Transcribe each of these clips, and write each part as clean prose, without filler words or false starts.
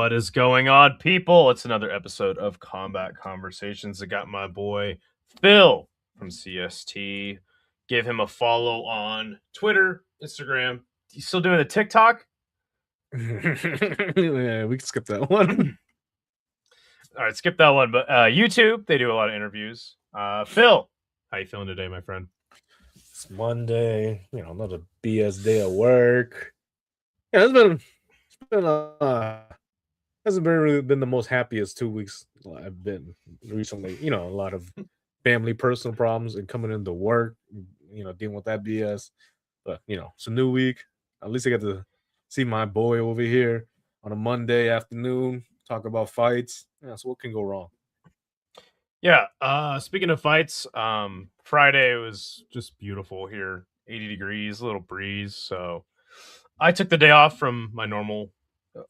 What is going on, people? It's another episode of Combat Conversations. I got my boy Phil from CST. Give him a follow on Twitter, Instagram. You still doing the TikTok? Yeah, we can skip that one. All right, skip that one. But YouTube, they do a lot of interviews. Phil, how you feeling today, my friend? It's Monday, another BS day at work. Yeah, hasn't really been the most happiest 2 weeks I've been recently. A lot of family personal problems and coming into work, dealing with that BS. But it's a new week. At least I get to see my boy over here on a Monday afternoon, talk about fights. Yeah, so what can go wrong? Yeah, speaking of fights, Friday was just beautiful here. 80 degrees, a little breeze. So I took the day off from my normal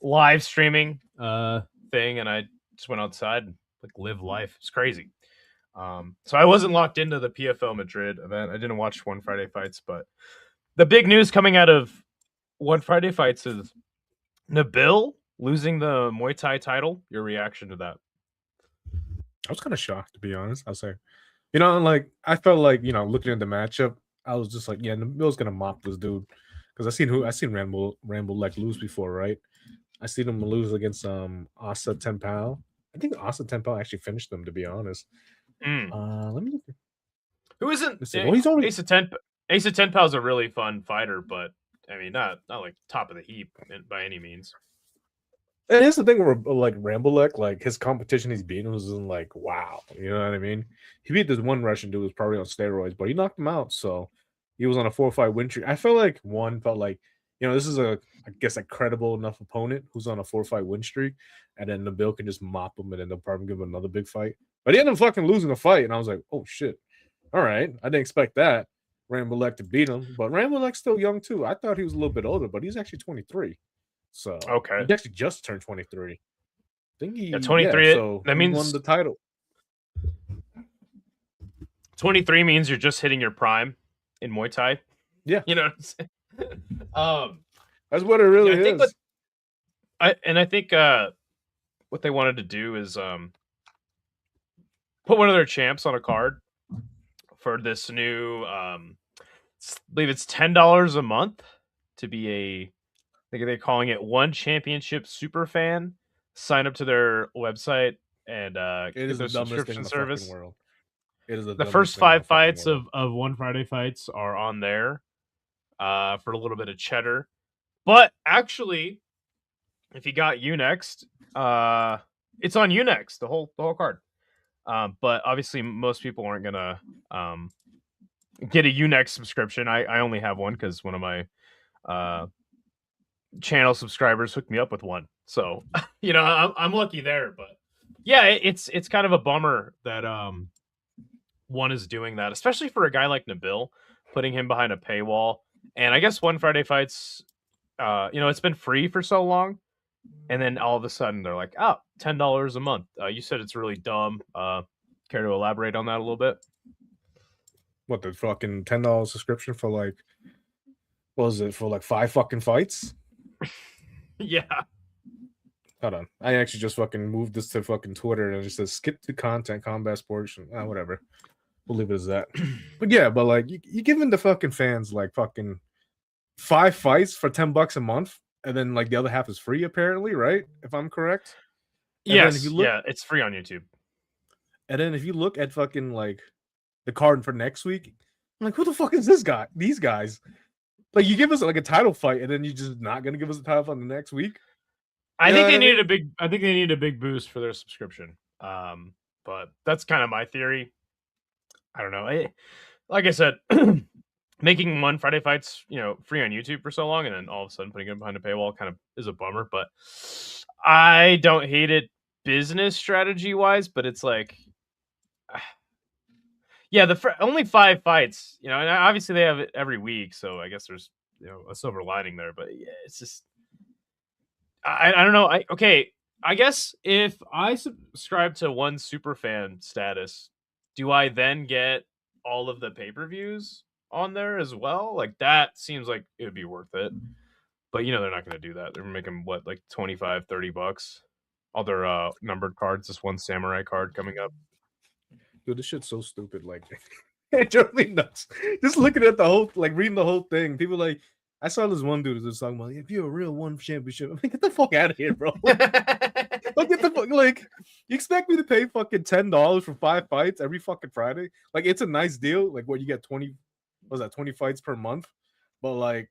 live streaming thing, and I just went outside and live life. It's crazy. So I wasn't locked into the PFL Madrid event. I didn't watch One Friday Fights, but the big news coming out of One Friday Fights is Nabil losing the Muay Thai title. Your reaction to that? I was kind of shocked, to be honest. I'll say, I felt like, looking at the matchup, I was just like, yeah, Nabil's gonna mop this dude because I seen Rambo lose before, right? I seen him lose against Asa Tempao. I think Asa Tempao actually finished him, to be honest. Let me look. Who isn't? Well, he's only Asa Tenpao is a really fun fighter, but I mean, not like top of the heap by any means. And here's the thing where Rambolek, like his competition he's beating was wow, you know what I mean? He beat this one Russian dude who was probably on steroids, but he knocked him out. So he was on a 4-5 win streak. I felt like this is I guess a credible enough opponent who's on a 4-5 win streak, and then Nabil can just mop him and then they'll probably give him another big fight. But he ended up fucking losing the fight, and I was like, oh shit. All right. I didn't expect that. Rambolek to beat him, but Rambolek's still young too. I thought he was a little bit older, but he's actually 23. So okay, he actually just turned 23. I think he 23. So that means won the title. 23 means you're just hitting your prime in Muay Thai. Yeah, you know what I'm saying? That's what it really is. I think what they wanted to do is put one of their champs on a card for this new. I believe it's $10 a month to be a. I think they're calling it One Championship Super Fan. Sign up to their website and get their subscription service. It is the first 5 fights of One Friday Fights are on there for a little bit of cheddar. But actually, if you got Unext, it's on Unext, the whole card. But obviously, most people aren't gonna get a Unext subscription. I only have one because one of my channel subscribers hooked me up with one, so I'm lucky there. But yeah, it's kind of a bummer that one is doing that, especially for a guy like Nabil, putting him behind a paywall. And I guess One Friday Fights, it's been free for so long, and then all of a sudden they're like, oh, $10 a month. You said it's really dumb. Care to elaborate on that a little bit? What, the fucking $10 subscription for what was it, for 5 fucking fights? Yeah. Hold on. I actually just fucking moved this to fucking Twitter and it just says skip to content, combat sports, whatever. We'll leave it as that. But yeah, but you giving the fucking fans fucking 5 fights for $10 a month, and then the other half is free apparently, right? If I'm correct. Yes. It's free on YouTube. And then if you look at fucking the card for next week, I'm like, who the fuck is this guy? These guys. You give us a title fight, and then you're just not gonna give us a title fight the next week. You know what I mean? I think they needed a big boost for their subscription. But that's kind of my theory. I don't know. Like I said, making one Friday fights, free on YouTube for so long, and then all of a sudden putting it behind a paywall kind of is a bummer. But I don't hate it business strategy wise, but it's like, yeah, only 5 fights, and obviously they have it every week, so I guess there's a silver lining there. But yeah, it's just I don't know. I guess if I subscribe to one super fan status, do I then get all of the pay per views on there as well? Like that seems like it would be worth it. But they're not going to do that. They're making what, like 25-30 bucks. All their numbered cards. This one samurai card coming up. Dude, this shit's so stupid. Like, it drove me nuts. Just looking at the whole, like, reading the whole thing. People like, I saw this one dude who was talking about, if you're a real one championship, I'm like, get the fuck out of here, bro. Like, get the fuck, like, you expect me to pay fucking $10 for 5 fights every fucking Friday? Like, it's a nice deal. Like, what you get 20 fights per month? But like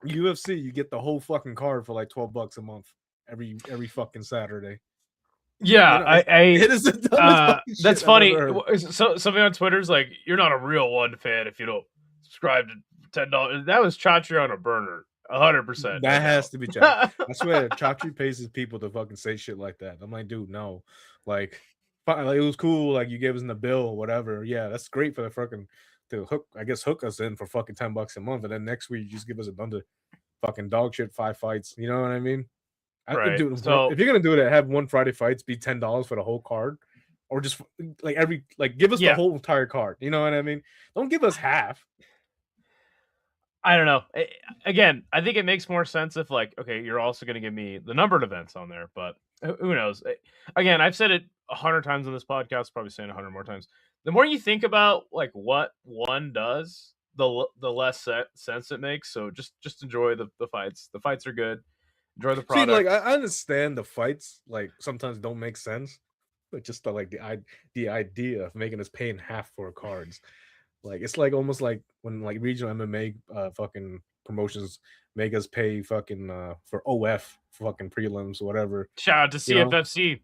UFC, you get the whole fucking card for like $12 a month every fucking Saturday. Yeah, it is the dumbest fucking shit that's I've funny. ever heard. So something on Twitter's like, you're not a real one fan if you don't subscribe to $10. That was Chachi on a burner, 100%. That has to be Chachi. I swear, Chachi pays his people to fucking say shit like that. I'm like, dude, no. Like, it was cool. Like, you gave us the bill or whatever. Yeah, that's great for the fucking to hook us in for fucking $10 a month, and then next week you just give us another fucking dog shit 5 fights. You know what I mean? Right. Dude, So if you're gonna do it, have one Friday fights be $10 for the whole card, or just give us the whole entire card. You know what I mean? Don't give us half. I don't know. Again, I think it makes more sense if okay, you're also going to give me the numbered events on there, but who knows? Again, I've said it 100 times on this podcast, probably saying 100 more times. The more you think about what one does, the less sense it makes. So just enjoy the fights. The fights are good. Enjoy the product. See, I understand the fights sometimes don't make sense, but just the idea of making us pay in half for cards, it's almost like when regional MMA fucking promotions make us pay fucking for OF fucking prelims or whatever. Shout out to CFFC.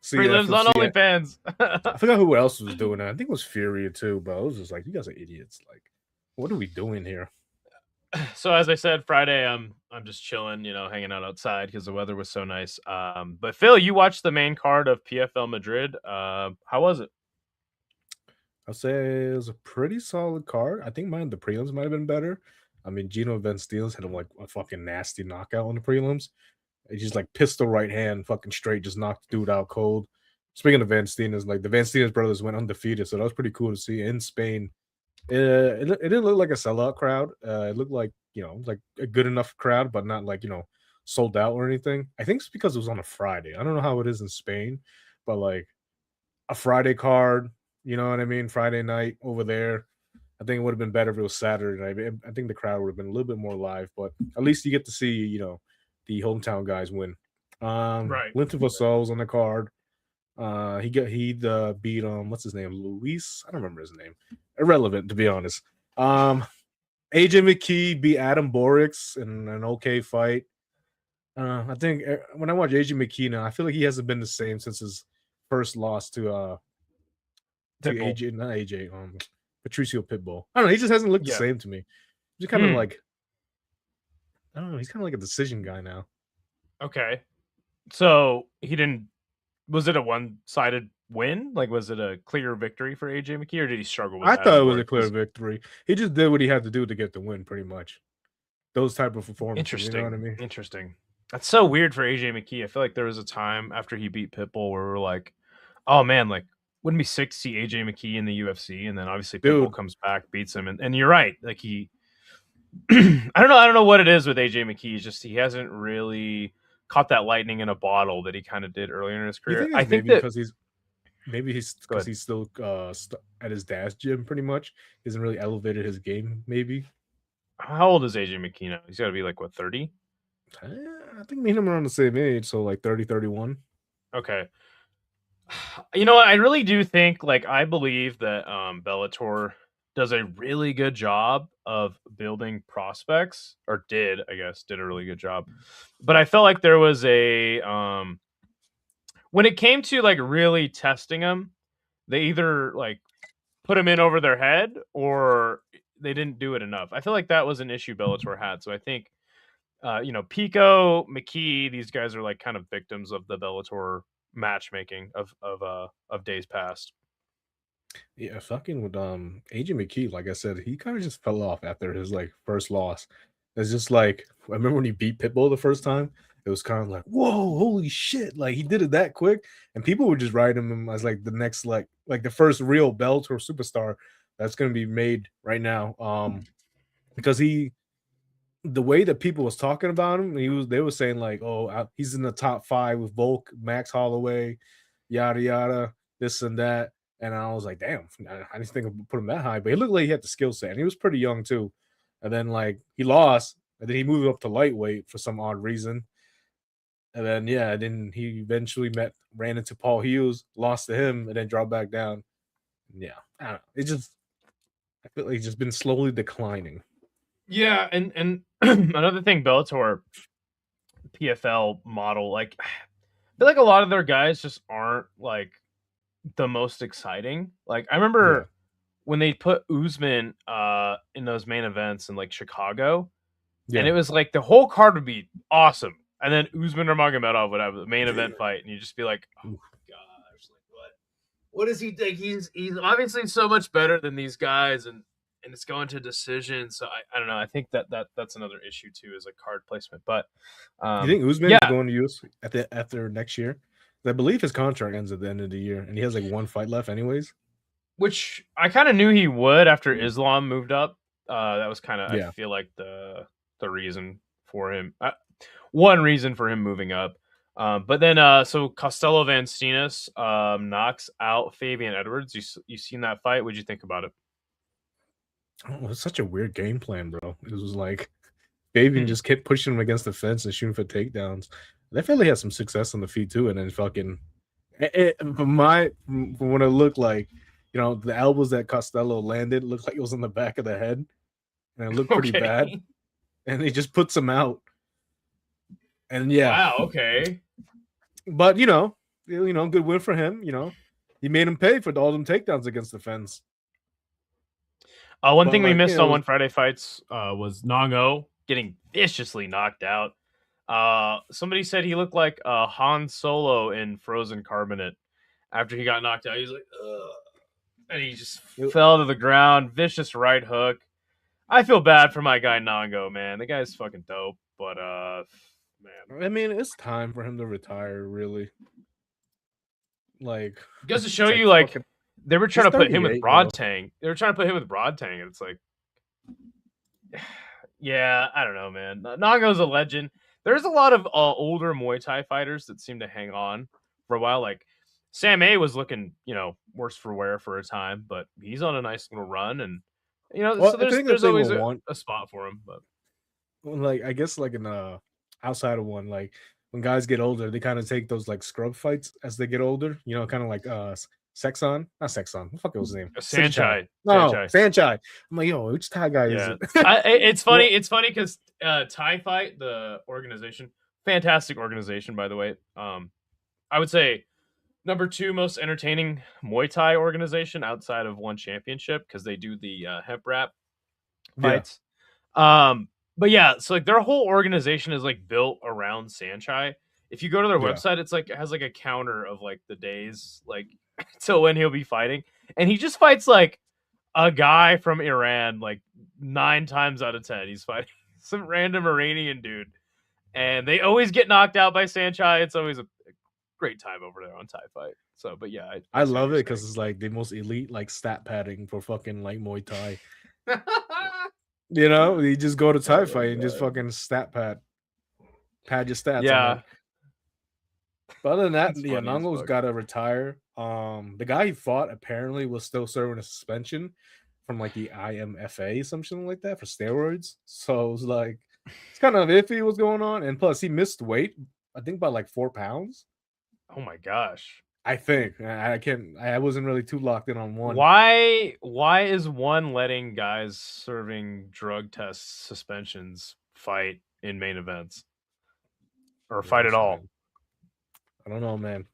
Prelims on OnlyFans. I forgot who else was doing that. I think it was Fury too, but I was just like, you guys are idiots. Like, what are we doing here? So as I said, Friday I'm just chilling, hanging out outside because the weather was so nice. But Phil, you watched the main card of PFL Madrid. How was it? I'll say it was a pretty solid card. I think the prelims might have been better. I mean, Gino Van Steels had him like a fucking nasty knockout on the prelims. He just pistol right hand, fucking straight, just knocked the dude out cold. Speaking of Van Steeners, the Van Steeners brothers went undefeated, so that was pretty cool to see in Spain. It didn't look like a sellout crowd. It looked like like a good enough crowd, but not sold out or anything. I think it's because it was on a Friday. I don't know how it is in Spain, but a Friday card, you know what I mean? Friday night over there. I think it would have been better if it was Saturday night. I think the crowd would have been a little bit more live, but at least you get to see the hometown guys win. Right. Linton Vassell was on the card. He beat what's his name? Luis? I don't remember his name. Irrelevant, to be honest. AJ McKee beat Adam Borix in an okay fight. I think when I watch AJ McKee now, I feel like he hasn't been the same since his first loss to AJ, not AJ, Patricio Pitbull. I don't know. He just hasn't looked the same to me. He's kind of I don't know. He's kind of like a decision guy now. Okay. So he didn't. Was it a one-sided win? Was it a clear victory for AJ McKee, or did he struggle with? I thought it was a clear victory. He just did what he had to do to get the win, pretty much. Those type of performances. Interesting. You know what I mean? Interesting. That's so weird for AJ McKee. I feel like there was a time after he beat Pitbull where we were like, "Oh man, wouldn't be sick to see AJ McKee in the UFC?" And then obviously Pitbull comes back, beats him, and you're right. He, I don't know what it is with AJ McKee. It's just he hasn't really caught that lightning in a bottle that he kind of did earlier in his career. I think because he's still at his dad's gym pretty much. He hasn't really elevated his game. Maybe. How old is AJ McKee now? He's got to be 30. I think me and him are around the same age, so 30, 31. Okay. You know what? I really do think I believe that Bellator does a really good job of building prospects, or did, I guess, did a really good job. But I felt like there was a when it came to like really testing them, they either like put them in over their head or they didn't do it enough. I feel like that was an issue Bellator had. So I think Pico, McKee, these guys are like kind of victims of the Bellator matchmaking of days past. Yeah, fucking with AJ McKee, like I said, he kind of just fell off after his like first loss. It's just like I remember when he beat Pitbull the first time, it was kind of like, whoa, holy shit! Like he did it that quick, and people were just writing him as like the next like the first real Bellator superstar that's gonna be made right now. Because the way that people was talking about him, they were saying like, oh, he's in the top 5 with Volk, Max Holloway, yada yada, this and that. And I was like, damn, I didn't think I'd put him that high, but he looked like he had the skill set, and he was pretty young too. And then like he lost, and then he moved up to lightweight for some odd reason. And then then he eventually ran into Paul Hughes, lost to him, and then dropped back down. Yeah, I don't know. I feel like he's just been slowly declining. Yeah, and another thing, Bellator PFL model, like I feel like a lot of their guys just aren't like the most exciting. Like I Yeah, remember when they put Usman in those main events in like Chicago, and yeah. it was like the whole card would be awesome, and then Usman or Magomedov would have the main event fight, and you just be like, oh my gosh, like what? What does he think? He's obviously so much better than these guys, and it's going to decision. So I don't know. I think that's another issue too, is like card placement. But You think Usman is yeah, going to use after next year? I believe his contract ends at the end of the year, and he has like one fight left, anyways. which I kind of knew he would after Islam moved up. That was kind of, I Yeah, feel like, the reason for him. One reason for him moving up. But then, so Costello Van Steenis knocks out Fabian Edwards. You seen that fight? What'd you think about it? oh, it's such a weird game plan, bro. It was like Fabian Hmm. just kept pushing him against the fence and shooting for takedowns. They fairly had some success on the feet too, and then fucking from what it looked like, the elbows that Costello landed looked like it was on the back of the head, and it looked pretty bad. Okay. And he just puts him out, and yeah, Wow. Okay. but good win for him. He made him pay for all them takedowns against the fence. One But thing we like, missed on One Friday Fights was Nongo getting viciously knocked out. Somebody said he looked like Han Solo in Frozen Carbonate after he got knocked out. He's like, ugh. And he just it, fell to the ground. Vicious right hook. I feel bad for my guy Nongo, man. The guy's fucking dope, but man, I mean, it's time for him to retire. Really, like, goes to show it's like you, like fucking. they were trying He's to put him with 38, bro. Broadtang. They were trying to put him with Broadtang, and it's like, yeah, I don't know, man. Nongo's a legend. There's a lot of older Muay Thai fighters that seem to hang on for a while. Like Sam A was looking, worse for wear for a time, but he's on a nice little run, and Well, so I there's think the there's thing always will want, a spot for him. But like, I guess, like in outside of one, like when guys get older, they kind of take those like scrub fights as they get older. Kind of like Sexon, not Sexon. What the fuck was his name? Sinchai. Sanchai, No, Sanchai, Sanchai. I'm like, yo, which Thai guy is yeah. it? It's funny. Well, It's funny because Thai Fight, the organization, fantastic organization, by the way. I would say number 2 most entertaining Muay Thai organization outside of One Championship, because they do the hemp wrap yeah, fights. But yeah, so like their whole organization is like built around Sanchai. If you go to their yeah. website, it's like it has like a counter of like the days like till when he'll be fighting, and he just fights like a guy from Iran like 9 times out of 10. He's fighting some random Iranian dude, and they always get knocked out by Sanchai. It's always a great time over there on Thai Fight. So, but yeah, I I see what love you're it because saying. it's like the most elite like stat padding for fucking like Muay Thai. Oh You just go to Thai my fight and just god. fucking pad your stats. I'm like, Yeah, but other than that, it's yeah, funny as Nongo's fuck. got to retire. The guy he fought apparently was still serving a suspension from like the IMFA, something like that, for steroids. So it was like it's kind of iffy what's going on, and plus he missed weight, I think by like 4 pounds. Oh my gosh. I think I can't. I wasn't really too locked in on one. Why is one letting guys serving drug test suspensions fight in main events or fight at Listen, all? man. I don't know, man.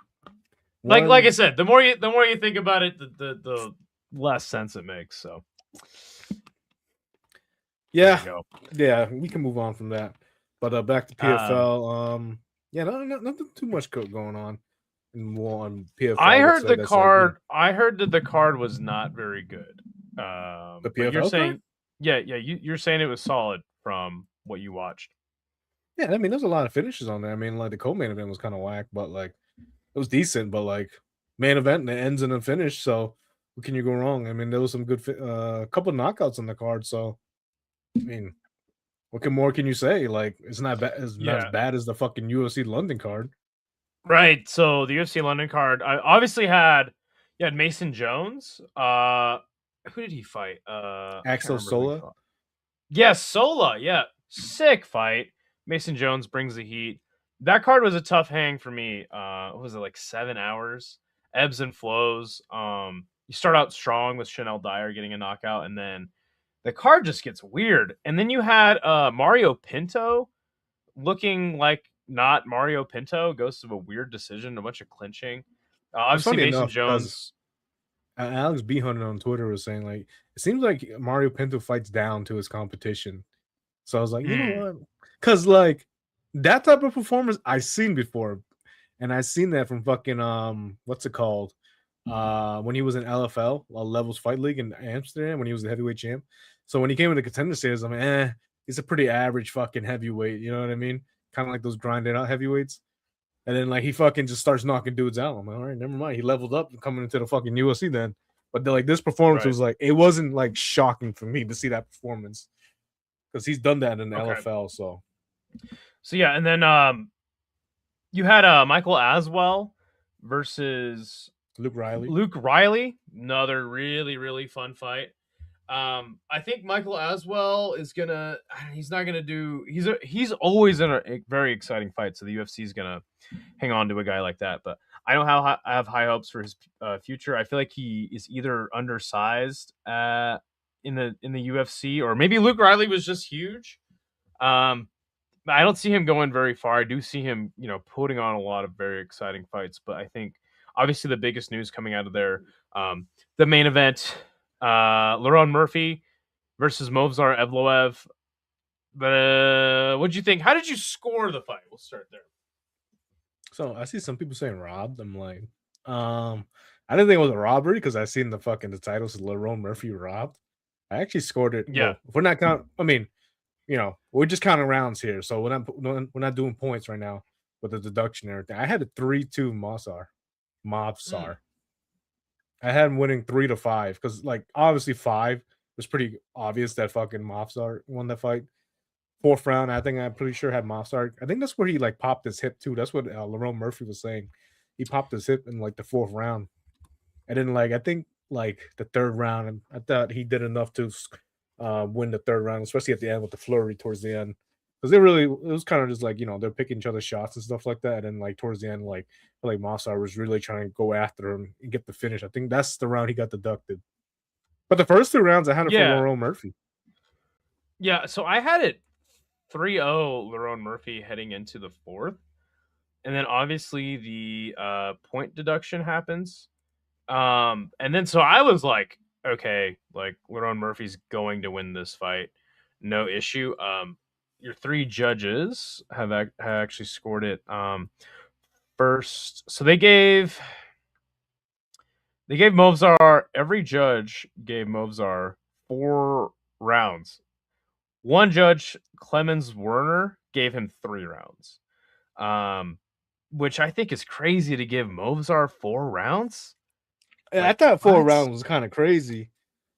Like I One, said, the more you think about it, the less sense it makes. So there yeah, you go. yeah. We can move on from that. But back to Um, PFL. Yeah, nothing too much going on in one I PFL. Let's heard say the that's like card. I heard that the card was not very good. the But you're PFL card. saying, yeah, you're saying it was solid from what you watched. Yeah, I mean, there's a lot of finishes on there. I mean, like the co-main event was kind of whack, but like it was decent. But like main event and it ends in a finish, so what can you go wrong? I mean, there was some good, couple knockouts on the card. So I mean, more can you say? Like it's not bad. It's not as Yeah, bad as the fucking UFC London card. right. So the UFC London card, I obviously had you had Mason Jones. Who did he fight? I can't Axel remember who he Sola. fought. Yes, Sola. Yeah, sick fight. Mason Jones brings the heat. That card was a tough hang for me. What was it, like 7 hours? Ebbs and flows. You start out strong with Chanel Dyer getting a knockout, and then the card just gets weird. And then you had Mario Pinto looking like not Mario Pinto, goes to a weird decision, a bunch of clinching. It's Obviously, funny Mason enough because Jones. Alex B Hunter on Twitter was saying like it seems like Mario Pinto fights down to his competition. So I was like, you know Hmm, what? Because like that type of performance I've seen before, and I've seen that from fucking what's it called? When he was in LFL, Levels Fight League in Amsterdam, when he was the heavyweight champ. So when he came into contender series, I'm like, he's a pretty average fucking heavyweight. You know what I mean? Kind of like those grinded out heavyweights. And then like he fucking just starts knocking dudes out. I'm like, all right, never mind. He leveled up coming into the fucking UFC then. But like this performance right. was like it wasn't like shocking for me to see that performance because he's done that in the Okay. LFL. So So yeah, and then you had Michael Aswell versus Luke Riley, Luke Riley. Another really, really fun fight. I think Michael Aswell is gonna. He's not gonna do. He's always in a very exciting fight. So the UFC is gonna hang on to a guy like that. But I don't have high hopes for his future. I feel like he is either undersized in the UFC, or maybe Luke Riley was just huge. Um, I don't see him going very far. I do see him, putting on a lot of very exciting fights. But I think obviously the biggest news coming out of there, the main event, Lerone Murphy versus Movsar Evloev. What'd you think? How did you score the fight? We'll start there. so I see some people saying robbed. I'm like, I didn't think it was a robbery because I seen the titles Lerone Murphy robbed. I actually scored it. Yeah. Well, if we're not count, I mean, we're just counting rounds here, so we're not doing points right now with the deduction and everything. I had a 3-2 Mobsar. Mm. I had him winning 3-5 because, like, obviously 5 was pretty obvious that fucking Mobsar won that fight. Fourth round, I'm pretty sure had Mobsar. I think that's where he like popped his hip too. That's what Lerone Murphy was saying. He popped his hip in like the fourth round, and then like I think like the third round, I thought he did enough to win the third round, especially at the end with the flurry towards the end. Because it was kind of just like they're picking each other's shots and stuff like that, and then like towards the end, like Mossar was really trying to go after him and get the finish. I think that's the round he got deducted. But the first two rounds, I had it for Yeah. Lerone Murphy. Yeah. So I had it 3-0 Lerone Murphy heading into the fourth. And then obviously the point deduction happens. And then so I was like, okay, like Lerone Murphy's going to win this fight, no issue. Your three judges have actually scored it first. So they gave Movzar, every judge gave Movzar 4 rounds. One judge, Clemens Werner, gave him 3 rounds. Um, which I think is crazy to give Movzar 4 rounds. I Like thought four what? rounds was kind of crazy.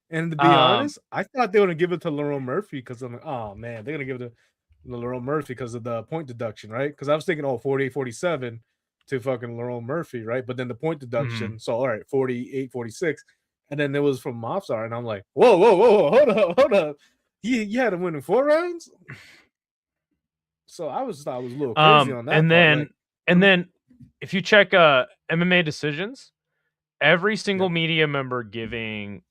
And to be Um, honest, I thought they were gonna give it to Lerone Murphy because I'm like, oh man, they're gonna give it to Lerone Murphy because of the point deduction, right? Because I was thinking, 48-47 to fucking Lerone Murphy, right? But then the point mhm. deduction, so all right, 48-46, and then it was from Mobsar, and I'm like, whoa, hold up. You had him winning 4 rounds? So I was a little crazy on that And part. then Like, and then if you check MMA decisions, every single Yep. media member giving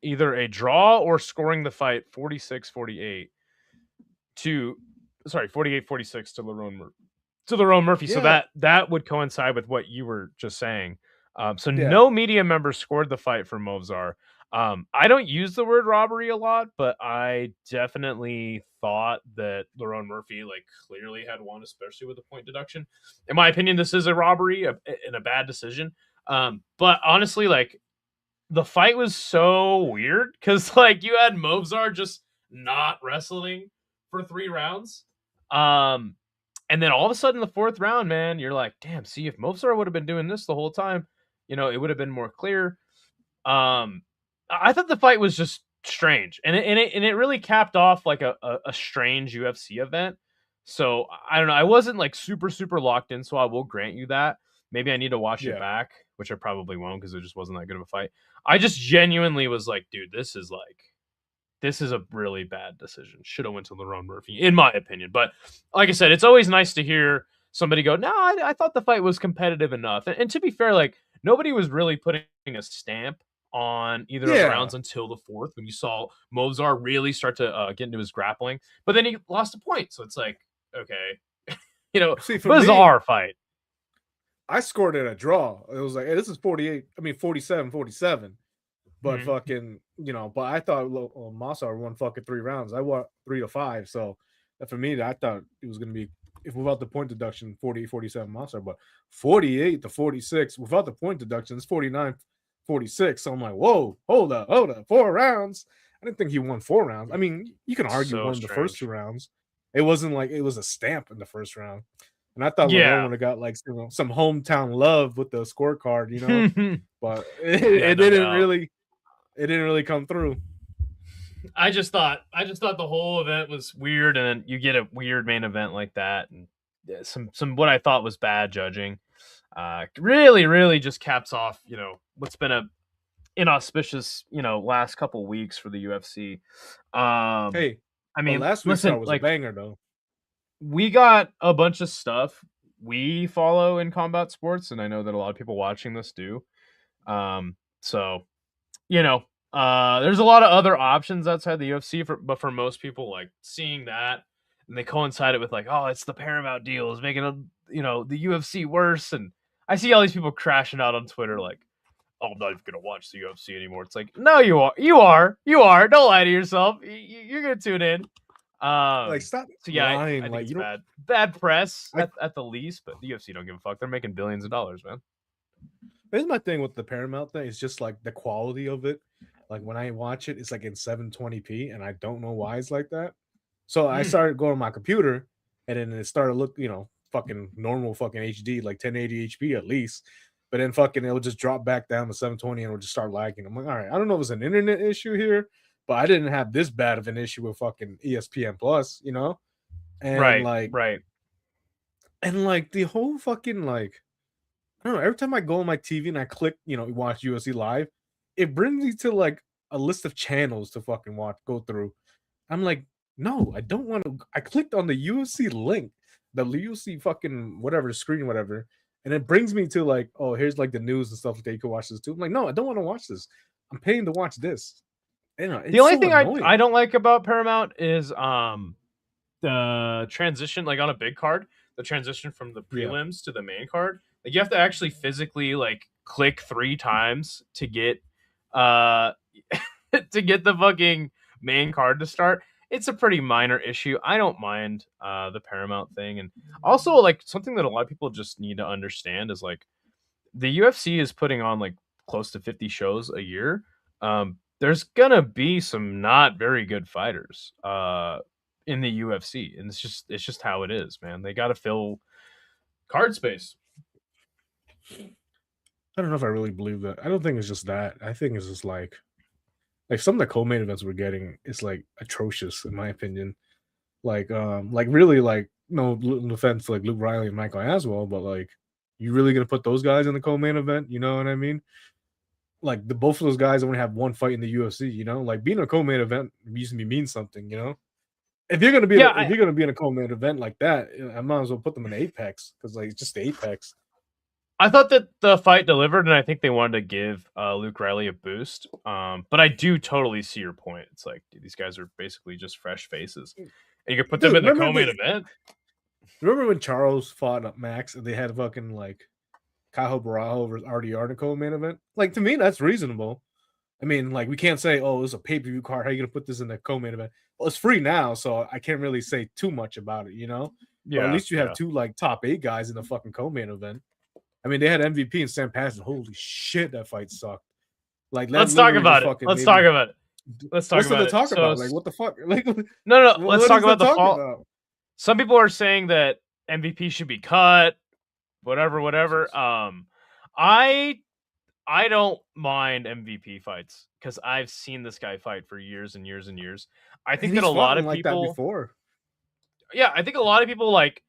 either a draw or scoring the fight 46-48 to 48-46 to Lerone Murphy. So Yeah. that would coincide with what you were just saying. So Yeah. no media member scored the fight for Movzar. I don't use the word robbery a lot, but I definitely thought that Lerone Murphy like clearly had won, especially with the point deduction. In my opinion, this is a robbery and a bad decision. But honestly, like the fight was so weird because like you had Movzar just not wrestling for 3 rounds. Um, and then all of a sudden, the fourth round, man, you're like, damn, see, if Movzar would have been doing this the whole time, it would have been more clear. I thought the fight was just strange, and it really capped off like a strange UFC event. So I don't know. I wasn't like super locked in, so I will grant you that. Maybe I need to watch it Yeah. back, which I probably won't because it just wasn't that good of a fight. I just genuinely was like, dude, this is a really bad decision. Should have went to Lerone Murphy, in my opinion. But like I said, it's always nice to hear somebody go, no, I thought the fight was competitive enough. And to be fair, like nobody was really putting a stamp on either of the Yeah. rounds until the fourth when you saw Movzar really start to get into his grappling. But then he lost a point. So it's like, okay, See, for me, bizarre fight. I scored it a draw. It was like, hey, this is 48. I mean, 47-47. But Mhm. fucking, but I thought Massar won fucking 3 rounds. I won 3-5. So for me, I thought it was going to be, if without the point deduction, 48-47 Massar, but 48-46 without the point deduction, it's 49-46. So I'm like, whoa, hold up, 4 rounds. I didn't think he won 4 rounds. I mean, you can argue So one of the first two strange. rounds. It wasn't like it was a stamp in the first round. And I thought Lerone Yeah. would have got like some hometown love with the scorecard, Yeah, but no it didn't doubt. really come through. I just thought the whole event was weird, and then you get a weird main event like that, and some what I thought was bad judging. Really just caps off what's been a inauspicious last couple weeks for the UFC. Hey, I but mean, last week's card listen, was a like banger though. we got a bunch of stuff we follow in combat sports, and I know that a lot of people watching this do. So you know, there's a lot of other options outside the UFC, but for most people, like seeing that, and they coincide it with like, oh, it's the Paramount deal is making the UFC worse, and I see all these people crashing out on Twitter like, oh, I'm not even gonna watch the UFC anymore. It's like, no, you are. Don't lie to yourself. You're gonna tune in. Like, stop So yeah, I lying. think Like, it's you know, bad press I at the least, but the UFC don't give a fuck. They're making billions of dollars, man. here's my thing with the Paramount thing. It's just like the quality of it. Like when I watch it, it's like in 720p, and I don't know why it's like that. So I Mm, started going on my computer, and then it started fucking normal fucking HD, like 1080 HP at least. But then fucking it'll just drop back down to 720 and it'll just start lagging. I'm like, all right, I don't know if it's an internet issue here, but I didn't have this bad of an issue with fucking ESPN Plus. And right, like right. the whole fucking like I don't know, every time I go on my TV and I click, watch UFC live, it brings me to like a list of channels to fucking go through. I'm like, no, I don't want to. I clicked on the UFC link, the UFC fucking whatever screen, whatever, and it brings me to like, oh, here's like the news and stuff that you can watch this too. I'm like, no, I don't want to watch this. I'm paying to watch this. The It's only so thing I annoying. don't like about Paramount is the transition like on a big card, the transition from the Yeah. prelims to the main card. Like you have to actually physically like click 3 times to get uh to get the fucking main card to start. It's a pretty minor issue. I don't mind the Paramount thing. And also like something that a lot of people just need to understand is like the UFC is putting on like close to 50 shows a year. There's gonna be some not very good fighters in the UFC, and it's just how it is, man. They got to fill card space. I don't know if I really believe that. I don't think it's just that. I think it's just like some of the co-main events we're getting is like atrocious in my opinion. Like really like no offense to like Luke Riley and Michael Aswell, but like you really gonna put those guys in the co-main event? You know what I mean? Like the both of those guys only have one fight in the UFC. Like being a co-main event used to mean something. If you're gonna be in Yeah, if you're gonna be in a co-main event like that, I might as well put them in the Apex because like it's just the Apex. I thought that the fight delivered, and I think they wanted to give Luke Riley a boost. But I do totally see your point. It's like, dude, these guys are basically just fresh faces, and you could put them Dude, in the co-main event. remember when Charles fought up Max and they had fucking like Cajo Barajo versus RDR in the co-main event? Like to me, that's reasonable. I mean, like we can't say, "Oh, it's a pay-per-view card. How are you gonna put this in the co-main event?" Well, it's free now, so I can't really say too much about it, you know. But at Yeah, least you have yeah. two like top 8 guys in the fucking co-main event. I mean, they had MVP and Sam Patterson. Holy shit, that fight sucked. Like that Let's talk literally just about it. fucking Let's made talk me. about it. Let's talk What's there about to it. talk So about? Like, what the fuck? Like, no, no. Let's what talk is there about to the talk fall. about? Some people are saying that MVP should be cut. Whatever, whatever. Jesus. I I don't mind MVP fights because I've seen this guy fight for years and years and years. I think And that he's a fought lot him of like that people, before. yeah, I think a lot of people like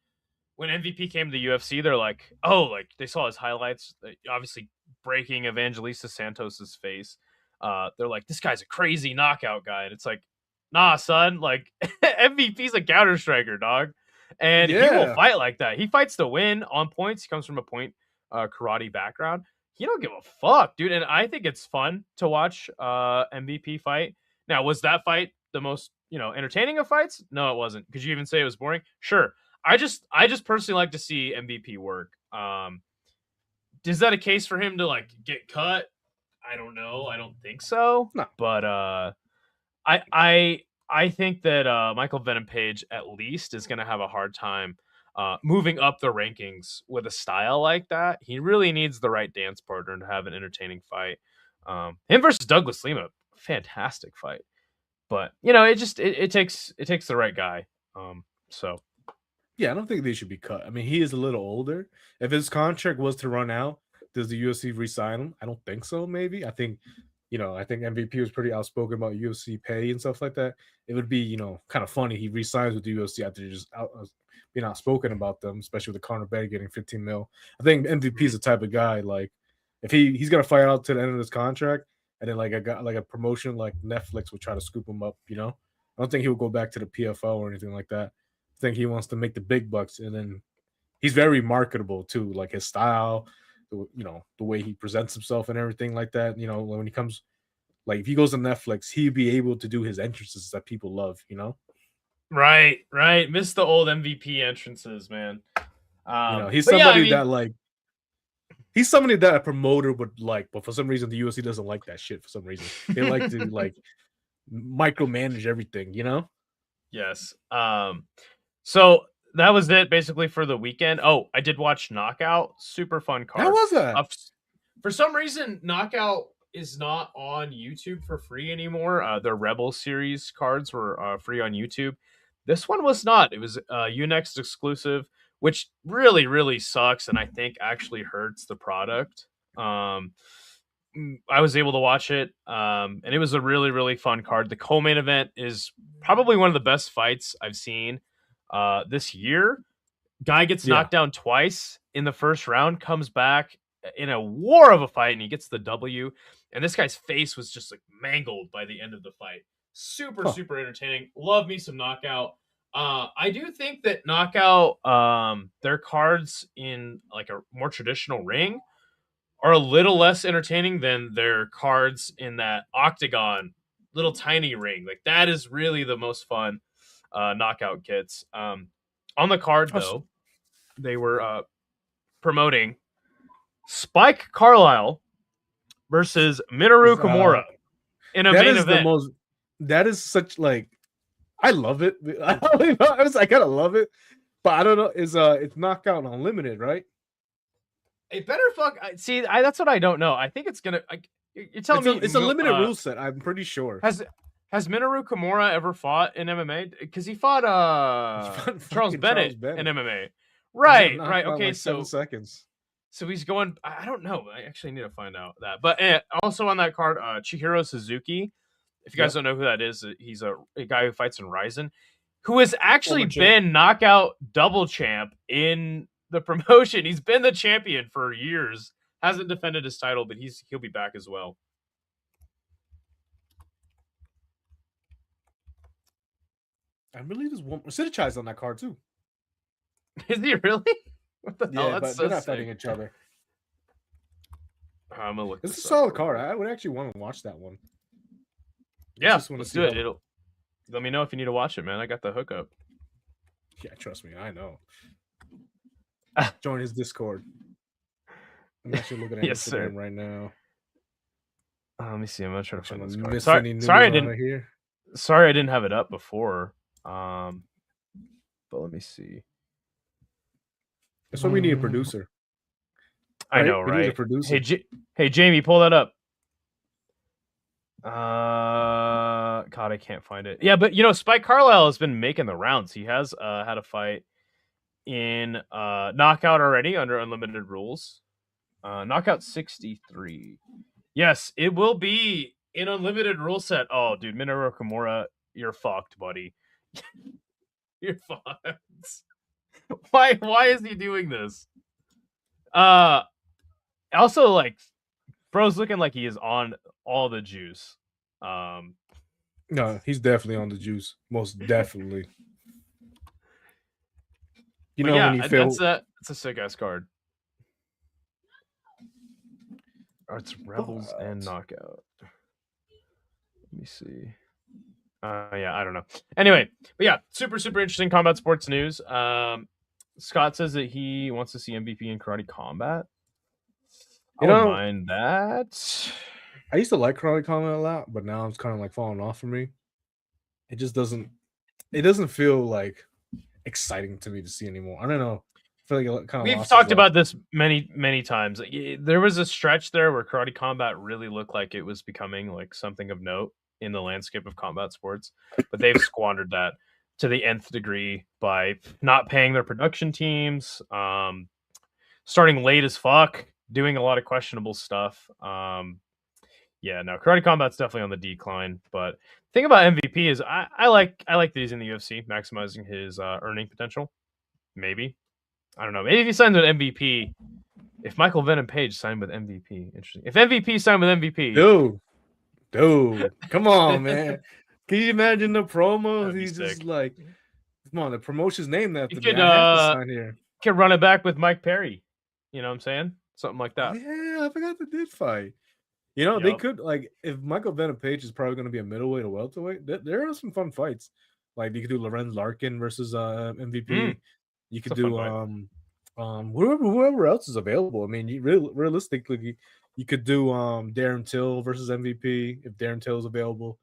when MVP came to the UFC, they're like, oh, like they saw his highlights, obviously breaking Evangelista Santos's face. They're like, this guy's a crazy knockout guy, and it's like, nah, son, like MVP's a counter striker, dog, and he will Yeah. fight like that. He fights to win on points. He comes from a point karate background. He don't give a fuck, dude, and I think it's fun to watch MVP fight. Now, was that fight the most entertaining of fights? No, it wasn't. Could you even say it was boring? Sure. I just personally like to see MVP work. Is that a case for him to like get cut? I don't know. I don't think so. No. But I think that Michael Venom Page at least is going to have a hard time moving up the rankings with a style like that. He really needs the right dance partner to have an entertaining fight. Him versus Douglas Lima, fantastic fight. But it takes the right guy. So Yeah, I don't think they should be cut. I mean, he is a little older. If his contract was to run out, does the UFC re-sign him? I don't think so. Maybe. I think MVP was pretty outspoken about UFC pay and stuff like that. It would be, kind of funny. He re-signs with the UFC after just being outspoken about them, especially with the Conor Benn getting 15 mil. I think MVP is the type of guy like if he's gonna fight out to the end of his contract, and then like a promotion like Netflix would try to scoop him up. I don't think he would go back to the PFL or anything like that. I think he wants to make the big bucks, and then he's very marketable too, like his style, the way he presents himself and everything like that. When he comes, like if he goes to Netflix, he'd be able to do his entrances that people love. right. Miss the old MVP entrances, man. He's But yeah, I somebody mean, that like he's somebody that a promoter would like, but for some reason the UFC doesn't like that shit. For some reason, they like to like micromanage everything. yes. So that was it basically for the weekend. Oh, I did watch Knockout. Super fun How card. was that? For some reason, Knockout is not on YouTube for free anymore. The Rebel series cards were free on YouTube. This one was not. It was Unext exclusive, which really, really sucks, and I think actually hurts the product. I was able to watch it, and it was a really, really fun card. The co-main event is probably one of the best fights I've seen this year. Guy gets Yeah. knocked down twice in the first round, comes back in a war of a fight, and he gets the W. And this guy's face was just like mangled by the end of the fight. Super, Huh. super entertaining. Love me some Knockout. I do think that Knockout, their cards in like a more traditional ring are a little less entertaining than their cards in that octagon little tiny ring. Like that is really the most fun knockout kits. On the card though, they were promoting Spike Carlisle versus Minoru Kimura in a That main is the event. most. That is such like. I love it. I kind of love it, but I don't know. It's Knockout Unlimited, right? It better fuck. See, that's what I don't know. I think it's gonna. You're telling It's a me limited rule set. I'm pretty sure. has Minoru Kimura ever fought in MMA? Because he fought Charles Bennett in MMA. He got Right, knocked right. out in Okay, like 7 seconds. so he's going. I don't know. I actually need to find out that. But also on that card, Chihiro Suzuki. If you guys Yep. don't know who that is, he's a guy who fights in Ryzen, who has actually Former champ. been knockout double champ in the promotion. He's been the champion for years. Hasn't defended his title, but he'll be back as well. I believe there's one. Sitichai's on that card too. Is he really? What the hell? Yeah, That's but so they're not sick. fighting each other. I'm gonna look It's a this up solid real card. quick. I would actually want to watch that one. I Yeah, just want to let's see do it. how. It'll let me know if you need to watch it, man. I got the hookup. Yeah, trust me, I know. Join his Discord. I'm actually looking at Yes, sir. Instagram right now. Let me see. I'm gonna try to Make sure find I this don't card. miss Sorry, any sorry, news I on didn't. it here. Sorry, I didn't have it up before. But let me see. That's why we need a producer, I right? know, We need a right? Hey, producer. hey, Jamie, pull that up. God, I can't find it. Yeah, but Spike Carlisle has been making the rounds. He has had a fight in knockout already under unlimited rules. Knockout 63. Yes, it will be in unlimited rule set. Oh, dude, Minoru Kimura, you're fucked, buddy. You're fucked. Why is he doing this? Also, like, bro's looking like he is on all the juice. No, he's definitely on the juice. Most definitely. You But know when yeah, you feel that's a sick ass card. Oh, it's Rebels and Knockout. Let me see. Yeah, I don't know. Anyway, but yeah, super interesting combat sports news. Scott says that he wants to see MVP in Karate Combat. I you wouldn't know, mind that. I used to like Karate Combat a lot, but now it's kind of like falling off for me. It just doesn't feel like exciting to me to see anymore. I don't know. I feel like it kind of We've lost its talked luck. about this many times. There was a stretch there where Karate Combat really looked like it was becoming like something of note in the landscape of combat sports, but they've squandered that to the nth degree by not paying their production teams, starting late as fuck, doing a lot of questionable stuff. Yeah, no, Karate Combat's definitely on the decline. But the thing about MVP is I like that he's in the UFC, maximizing his earning potential. Maybe, I don't know. Maybe if he signs with MVP, if Michael Venom Page signed with MVP, interesting. If MVP signed with MVP, Dude, come on, man. Can you imagine the promo? that'd be He's sick. just like, come on, the promotion's named You after me. could I have to sign here. run it back with Mike Perry. You know what I'm saying? Something like Oh that. yeah, I forgot they did fight. You know, they Yep. could like if Michael Venom Page is probably going to be a middleweight or welterweight. There are some fun fights. Like you could do Lorenz Larkin versus MVP. You It's could a fun do fight. whoever else is available. I mean, realistically, you could do Darren Till versus MVP if Darren Till is available.